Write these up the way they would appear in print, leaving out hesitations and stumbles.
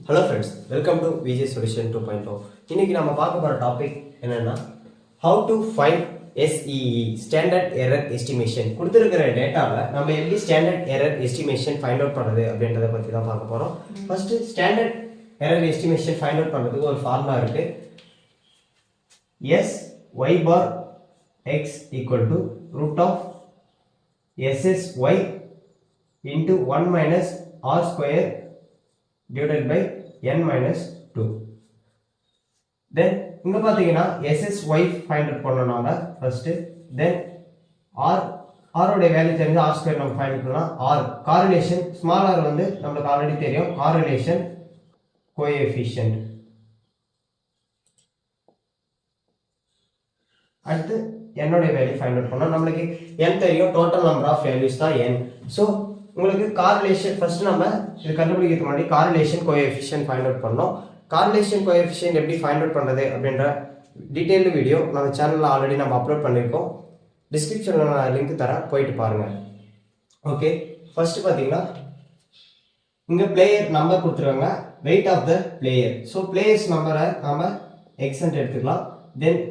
Hello friends, welcome to VJ Solution 2.0. இன்னைக்கு நம்ம பார்க்க போற டாபிக் என்னன்னா how to find SEE Standard Error Estimation. கொடுத்திருக்கிற டேட்டால நம்ம எப்படி standard error estimation find out பண்றது அப்படின்றத பத்தி தான் பார்க்க போறோம். First standard error estimation find out பண்றதுக்கு ஒரு ஃபார்முலா இருக்கு. S y bar x equal to root of SSY into 1 minus r square divided by n minus 2. Then இங்க பாத்தீங்கன்னா SSY find out பண்ணனும்னால first then r ஓட value தெரிஞ்ச r square நம்ம find பண்ணலாம். r correlation small r வந்து நமக்கு already தெரியும், correlation coefficient. அடுத்து n ஓட வேல்யூ ஃபைண்ட் அவுட் பண்ணோம். நமக்கு n தெரியும், டோட்டல் நம்பர் ஆஃப் வேல்யூஸ் தான் n. சோ உங்களுக்கு correlation ஃபர்ஸ்ட் நம்ம இது கண்டுபிடிக்கிறதுக்கு முன்னாடி correlation coefficient ஃபைண்ட் அவுட் பண்ணோம். correlation coefficient எப்படி ஃபைண்ட் அவுட் பண்றது அப்படிங்கற டீடைல்டு வீடியோ நம்ம சேனல்ல ஆல்ரெடி நம்ம அப்லோட் பண்ணிருக்கோம். டிஸ்கிரிப்ஷன்ல நான் லிங்க் தரேன், போய்ட்டு பாருங்க. ஓகே, ஃபர்ஸ்ட் பாத்தீங்கன்னா இங்க பிளேயர் நம்பர் கொடுத்திருக்காங்க, weight of the player. So players நம்பரை நாம x ன்னு எடுத்துக்கலாம். தென்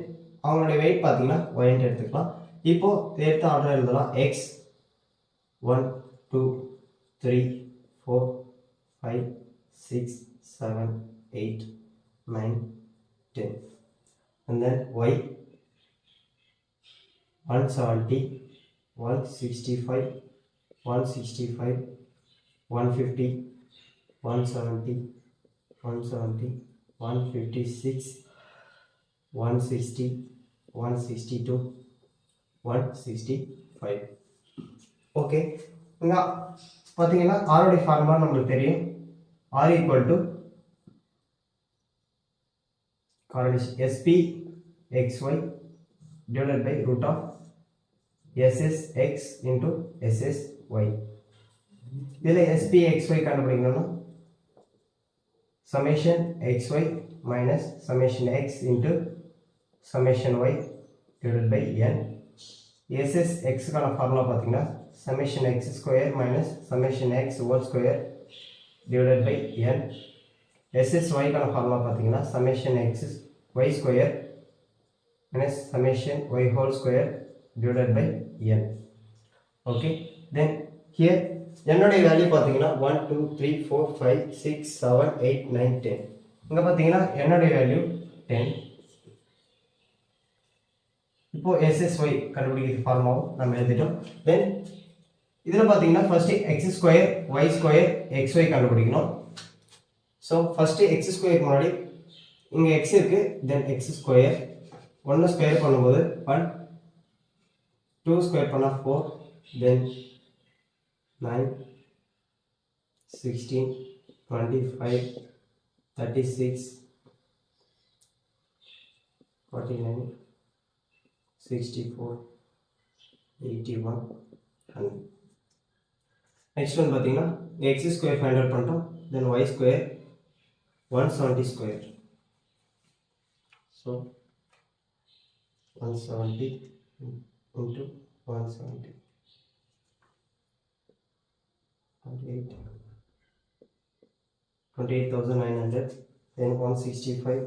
அவங்களுடைய weight பாத்தீங்கன்னா y ன்னு எடுத்துக்கலாம். இப்போ எடுத்த ஆர்டர் எழுதலாம். x 1 2 3 4 5 6 7 8 9 10, and then y 170 165 165 150 170 170 156 160 162 165. Okay, இங்க பாத்தீங்கன்னா r ஓட ஃபார்முலா நமக்கு தெரியும். r equal to correlation sp xy divided by root of ssx into ssy. இதுல sp xy கண்டுபிடிக்கணும்னா summation xy minus summation x into summation y divided by n. ssx கான formula பாத்தீங்கன்னா summation x square minus summation x whole square divided by n. ssy கான formula பாத்தீங்கன்னா summation x y square minus summation y whole square divided by n. Okay, then here n ஓட value பாத்தீங்கன்னா 1 2 3 4 5 6 7 8 9 10. இங்க பாத்தீங்கன்னா n ஓட value 10. இப்போ SSY கண்டுபிடிக்கிறது ஃபார்முலாவும் நம்ம எழுதிட்டோம். then இதுல பாத்தீங்கன்னா first x square y square xy கண்டுபிடிக்கணும். சோ ஃபர்ஸ்ட் x ஸ்கொயருக்கு முன்னாடி இங்க x இருக்கு, then x ஸ்கொயர் 1 ஸ்கொயர் பண்ணும்போது 1 2 ஸ்கொயர் பண்ணா 4, then 9 16 25 36 49 64 81 100. next one பாத்தீங்கன்னா x ஸ்கொயர் ஃபைண்ட் அவுட் பண்ணிட்டோம், then y square 170 square. so 170 into 170 28,900, then 165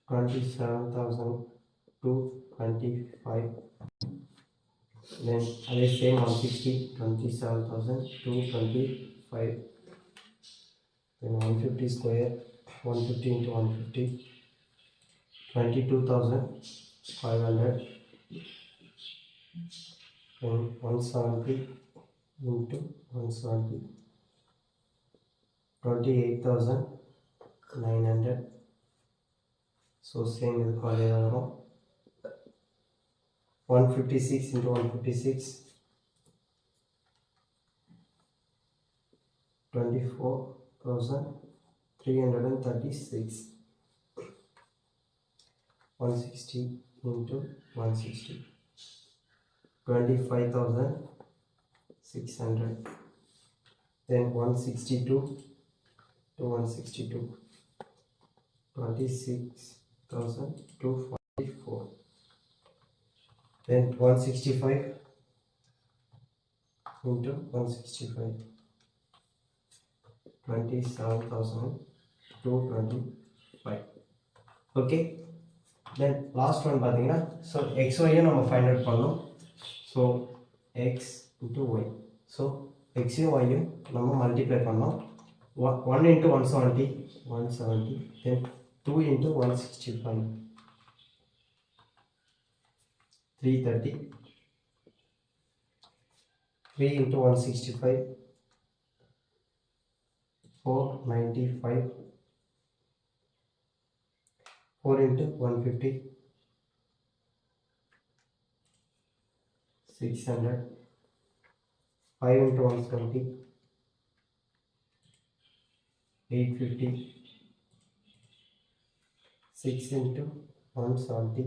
27,225, then again same 160 27,225, then 150 square 150 into 150 22,500, then 170 into 170 28,900. so same is called 156 into 156 24,336, 160 into 160 25,600, then 162 to 162 26,244, then 165 into 165, 27,225. Okay, then last one பார்த்தீங்கன்னா so xyயும் நம்ம find out பண்ணோம். So x into y, so xயும் yயும் நம்ம multiply பண்ணோம். 1 into 170, 170, then 2 into 165, 330, 3 into 165, 495, 4 into 150, 600, 5 into 170, 850, 6 into 170,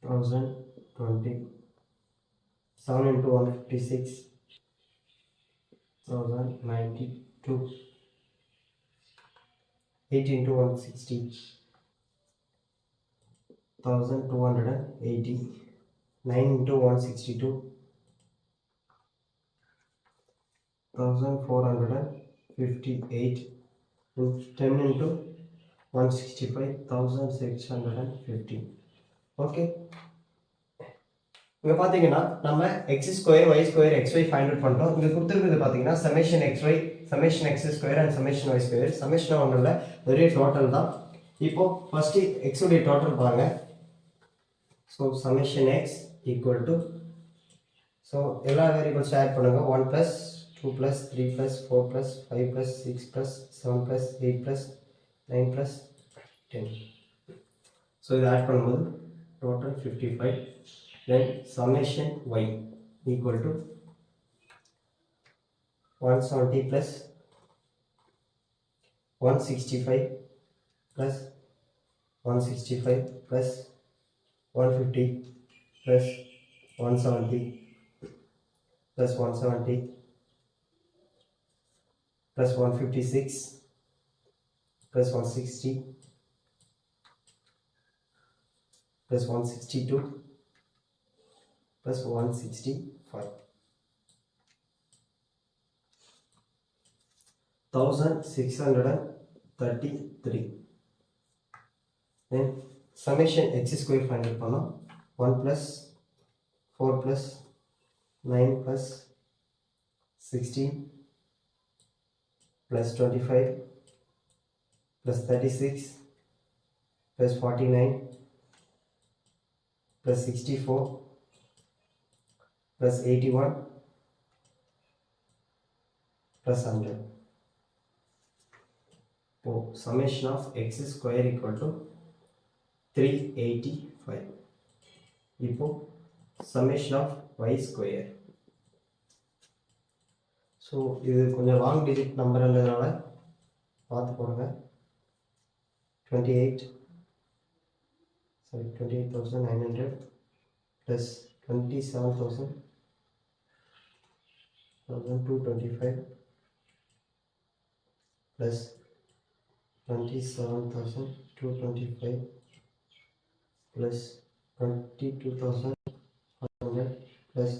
1020, 7 into 156, 1092, 8 into 160, 1280, 9 into 162, 1458, 10 into 165, 1650. Okay, இங்கே பார்த்தீங்கன்னா நம்ம x square y square x y find out பண்ணிட்டோம். இங்கே கொடுத்துருக்குது பார்த்தீங்கன்னா summation x y, summation x square and summation y square. Summation ஒன்றும் இல்லை, ஒரே டோட்டல் தான். இப்போ ஃபர்ஸ்ட் எக்ஸ் உடைய டோட்டல் பாருங்க. So summation x equal to, so எல்லா வேரியபிள்ஸ் ஆட் பண்ணுங்க. 1 + 2 + 3 + 4 + 5 + 6 + 7 + 8 + 9 + 10. ஸோ இதை ஆட் பண்ணும்போது total 55. Then summation y equal to 170 plus 165 plus 165 plus 150 plus 170 plus 170 plus 156 plus 160 plus 162 plus 165, 1633. Then summation x square find out பண்ணோம். 1 plus 4 plus 9 plus 16 plus 25 plus 36 plus 49 plus 64 plus 81 plus 100. So summation of x square equal to 385. இப்போ summation of y square. So இது கொஞ்சம் long digit நம்பர்ன்றதுனால பார்த்து போடுங்க. 28,900 plus 27,225 plus 27,225 plus 22,500 plus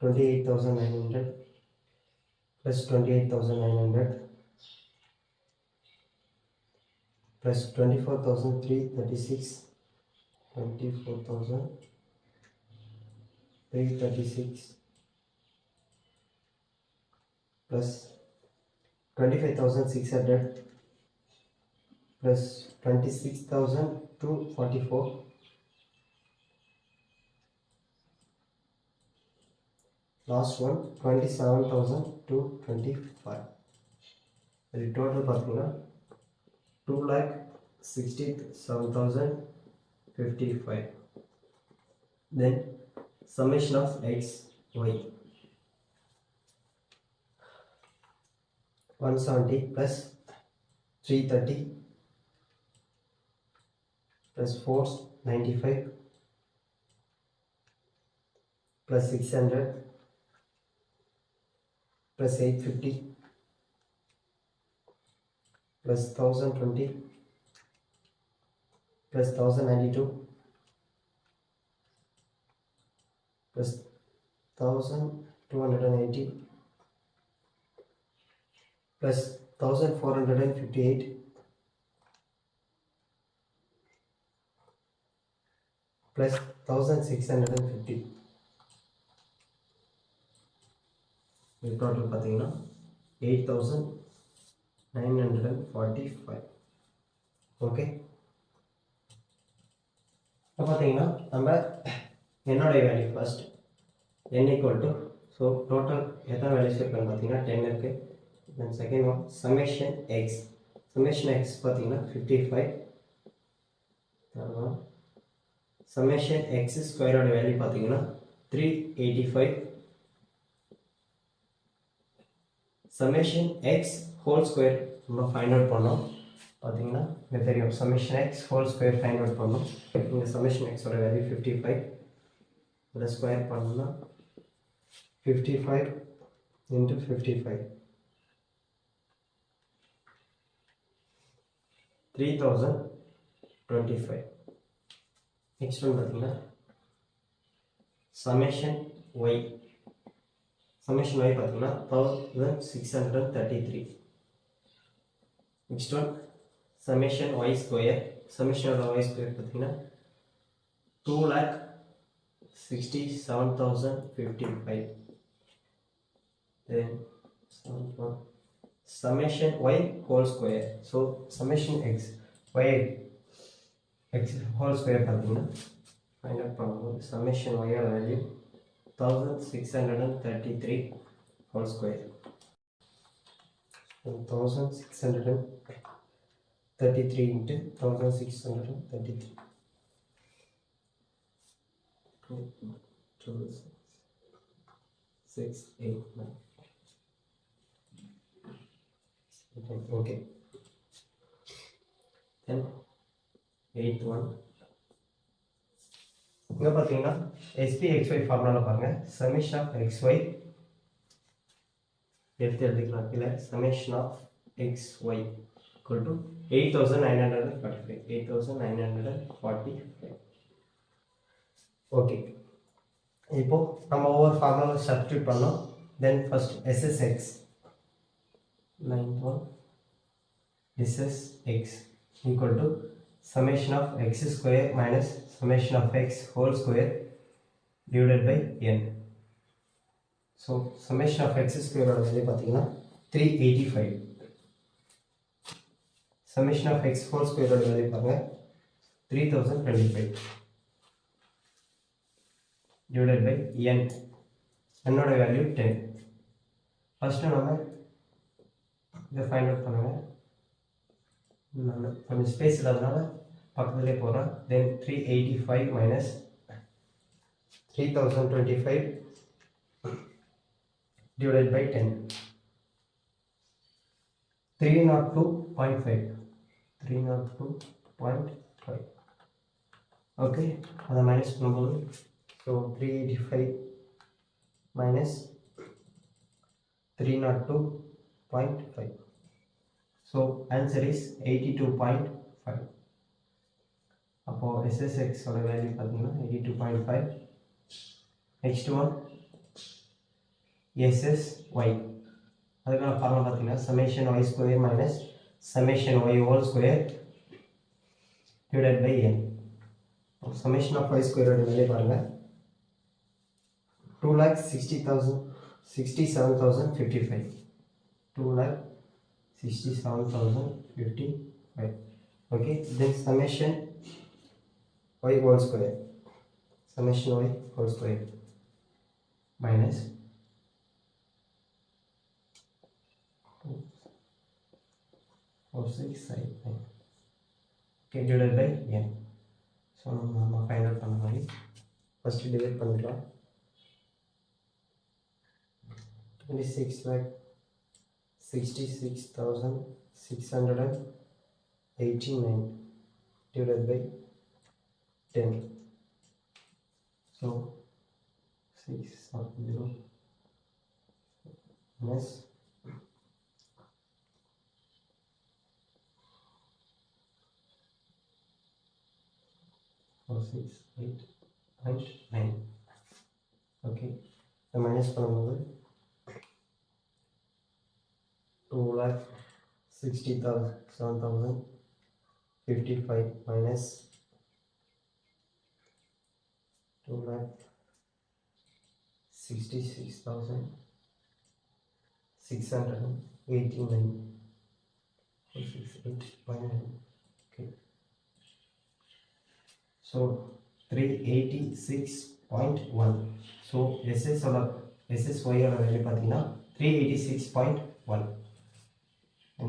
28,900 plus 28,900 plus 24,336, 24,336 plus 25,600 plus 26,244 last one 27,225. The total பார்த்தீங்கன்னா 2,67,055. Then summation of x y 170 plus 330 plus 495 plus 600 plus 850 plus 1020 plus 1092 plus 1280 plus 1458 plus 1650. இது total பார்த்தீங்கன்னா 8945. Okay, இப்போ பார்த்தீங்கன்னா நம்ம என்னோடைய value first n equal to, so total எத்தனை values இருக்குன்னு பார்த்தீங்கன்னா 10 இருக்குது. Then second one summation x பார்த்தீங்கன்னா 55. தேர்ட் ஒன் சமேஷன் எக்ஸ் ஸ்கொயரோட வேல்யூ பார்த்தீங்கன்னா 385. சமேஷன் எக்ஸ் ஹோல் ஸ்கொயர் நம்ம ஃபைண்ட் அவுட் பண்ணோம். பார்த்தீங்கன்னா இங்கே தெரியும் summation x whole square find out பண்ணோம். இங்கே சமேஷன் எக்ஸோட வேல்யூ 55. இதில் ஸ்கொயர் பண்ணோம்னா 55 into 55 3025. நெக்ஸ்ட் ஒன் பார்த்தீங்கன்னா சமேஷன் ஒய் பார்த்தீங்கன்னா 1633. Next one summation y square பார்த்தீங்கன்னா 2,67,055. then summation y whole square, so summation x whole square பார்த்தீங்கன்னா ஃபைண்ட் அவுட் பண்ணும்போது summation y ஓட value 1633 whole square. 1633 into 1633 2 6 8 9. Okay, then 8th one இங்க பாத்தீங்கன்னா SPXY ஃபார்முலால பாருங்க summation of xy எடுத்துக்கலாம். இல்ல summation of xy equal to 8945. Okay, இப்போ நம்ம ஒவ்வொரு ஃபார்முலா சப்ஸ்டிட்யூட் பண்ணோம். தென் first SSX 9 SSX equal to summation of x square minus summation of x whole square divided by n. So summation of x square ஓட value பாத்தீங்கன்னா 385. summation of x whole square ஓட value பாருங்க 3025 divided by n. என்னோட value 10. First நம்ம இதை find out பண்ணுங்க. கொஞ்சம் space இல்லாதனால பக்கத்துலேயே போகிறோம். தென் 385 minus 3025 divided by 10. 302.5. 302.5. ஓகே, அதை மைனஸ் பண்ணும்போது so 385 minus 302.5. so answer is 82.5. அப்போ SSX ஓட வேல்யூ பார்த்தீங்கன்னா 82.5. next one SSY, அதுக்கான ஃபார்முலா பார்த்தீங்கன்னா summation y square minus summation y whole square divided by n. summation of y square ஓட value பாருங்க 2,67,055. 2,67,055. okay, then summation y whole square minus 4659. okay, divided by n. so நம்ம find out பண்ண மாதிரி first divide பண்ணிக்கலாம். 26,66,689 divided by 10. so 6 minus 468.9. okay, minus பண்ணும்போது 2,60,755 minus 2,66,689. 468.9. Okay. So 386.1. So SS or SSY or value பார்த்தீங்கன்னா 386.1.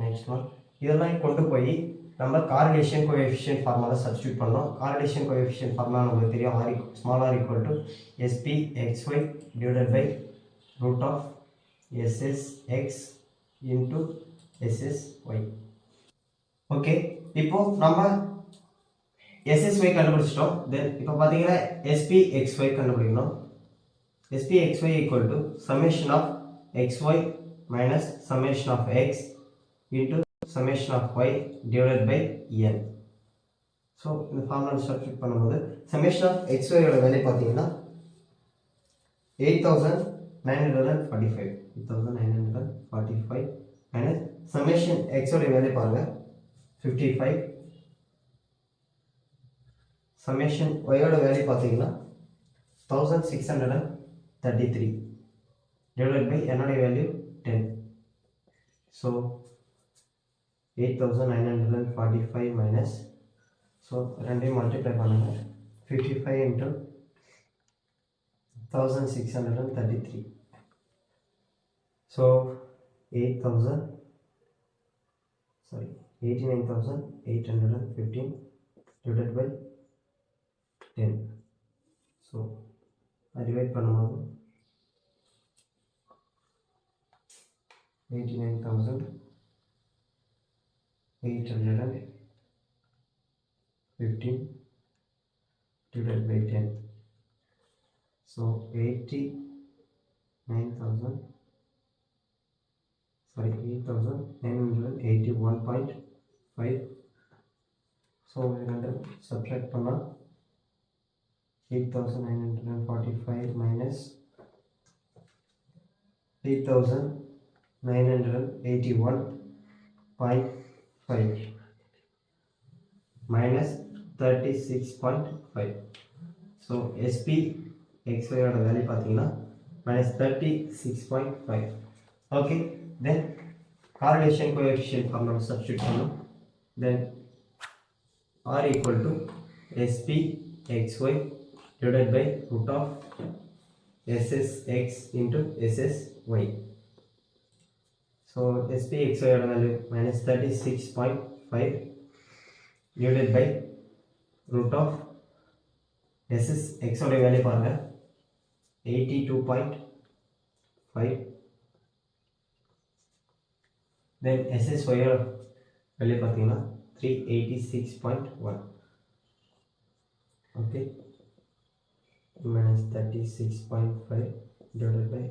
next one இதெல்லாம் கொண்டு போய் நம்ம correlation coefficient formula substitute பண்ணோம். correlation coefficient formula நமக்கு தெரியும் small r equal to SPXY divided by root of SSX into SSY. Okay, இப்போ நம்ம SSY கண்டுபிடிச்சிட்டோம். தென் இப்போ பார்த்தீங்கன்னா SPXY கண்டுபிடிக்கணும். SPXY equal to summation of XY minus summation of X into summation of Y divided by N. So இந்த formula substitute பண்ணும்போது summation of XY ஓட value பார்த்தீங்கன்னா 8,945 minus summation X ஓட வேல்யூ பாருங்க 55. summation Y ஓட value பார்த்தீங்கன்னா 1,633 divided by N ஓட value 10. So 8,945 minus, so ரெண்டையும் மல்டிப்ளை பண்ணுங்க 55 into 1,633. so 89,815 divided by 10. so divide பண்ணும்போது 89,815 divided by 10. so 8,981.5. so subtract பண்ணா 8,945 minus 8,981.5 minus 36.5. so SPXY ஓட வேல்யூ பார்த்தீங்கன்னா minus 36.5. okay, then correlation coefficient formula substitute பண்ணணும். then R equal to SPXY divided by root of SSX into SSY. so SPXY ஓட value minus 36.5 divided by root of SSX ஓட value பாருங்க 82.5. then SSY ஓட value பார்த்தீங்கன்னா 386.1. okay, minus 36.5 divided by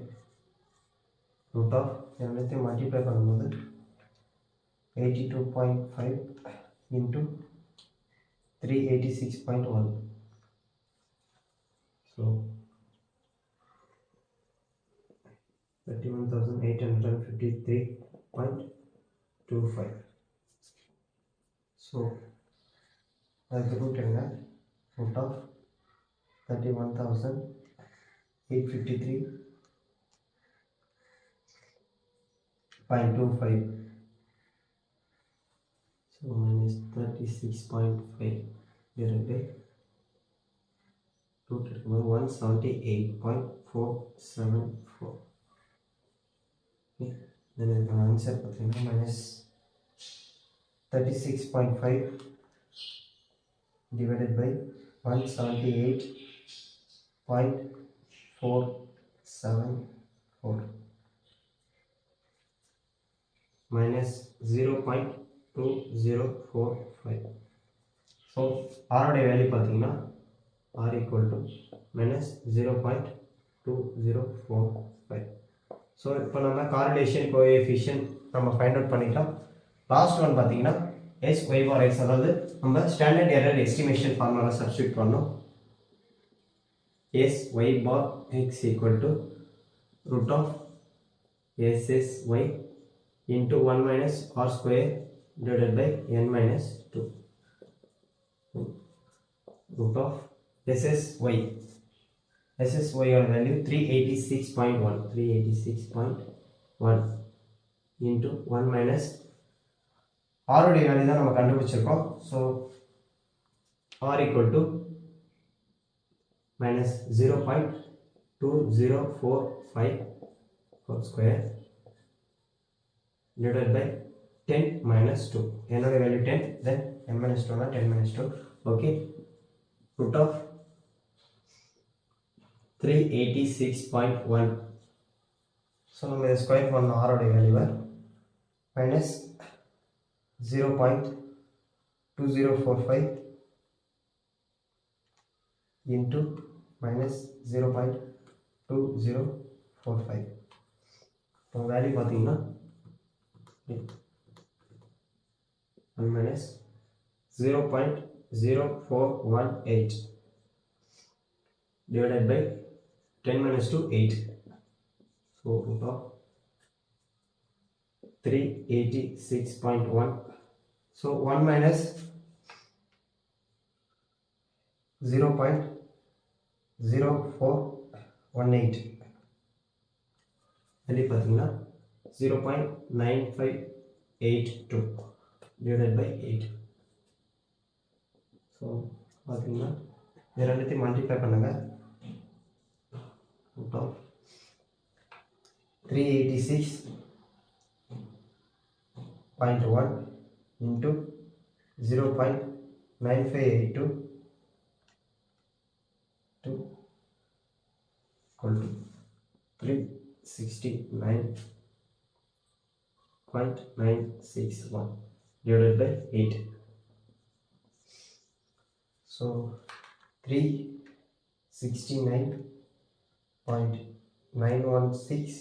root of everything multiply பண்ணும்போது 82.5 into 386.1. so 31,853.25. so அதுக்கு root என்ன root of 31,853.25. so minus 36.5 divided by root எடுக்கும்போது 178.474. okay, then இதுக்கான answer பார்த்தீங்கன்னா minus 36.5 divided by 178.474 minus 0.2045. so R உடைய value பார்த்தீங்கன்னா R equal to minus 0.2045. so இப்போ நம்ம correlation coefficient நம்ம ஃபைண்ட் அவுட் பண்ணிட்டோம். லாஸ்ட் ஒன் பார்த்தீங்கன்னா SY bar X, அதாவது நம்ம standard error estimation formula substitute பண்ணோம். SY bar X equal to root of SSY into 1 minus R square divided by N minus 2. Root of SSY. SSY on value 386.1 into 1 minus R உடைய value தான் நம்ம கண்டுபிடிச்சிருக்கோம். So R equal to minus 0.2045 whole square divided by 10 minus 2. என்னோட value 10, then n minus 2 10 minus 2. Okay, root of 386.1. So நம்ம இதை square பண்ண R உடைய வேல்யூவை minus 0.2045 into minus 0.2045. இப்போ வேல்யூ பார்த்தீங்கன்னா 1 minus 0.0418 divided by 10 minus 2 8. So root of 386.1. So 1 minus 0.0418 value பார்த்தீங்கன்னா 0.9582 divided by 8. So பார்த்தீங்கன்னா இது ரெண்டுத்தையும் மல்டிப்ளை பண்ணுங்க. root of 386.1 into 0.9582 equal to 369.961 divided by 8. So 369.916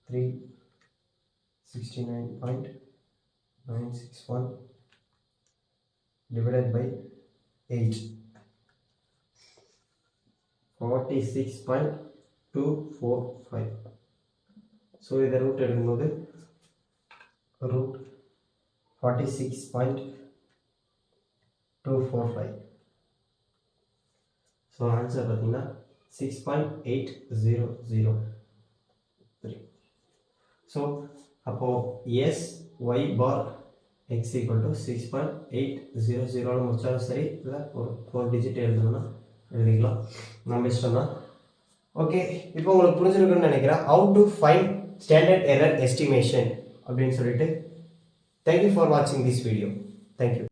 369.961 divided by 8. 46.245. So இதை ரூட் எடுக்கும்போது root 46.245. ஸோ ஆன்சர் பார்த்தீங்கன்னா 6.8003. ஸோ அப்போது s y bar x equal to 6.800 முடிச்சாலும் சரி, இல்லை ஒரு 4 டிஜிட் எழுதணும்னா எழுதிக்கலாம், நம்ம இஷ்டம் தான். ஓகே, இப்போ உங்களுக்கு புரிஞ்சிருக்குன்னு நினைக்கிறேன். How to find standard error estimation அப்படின்னு சொல்லிட்டு. தேங்க்யூ ஃபார் வாட்சிங் திஸ் வீடியோ. தேங்க்யூ.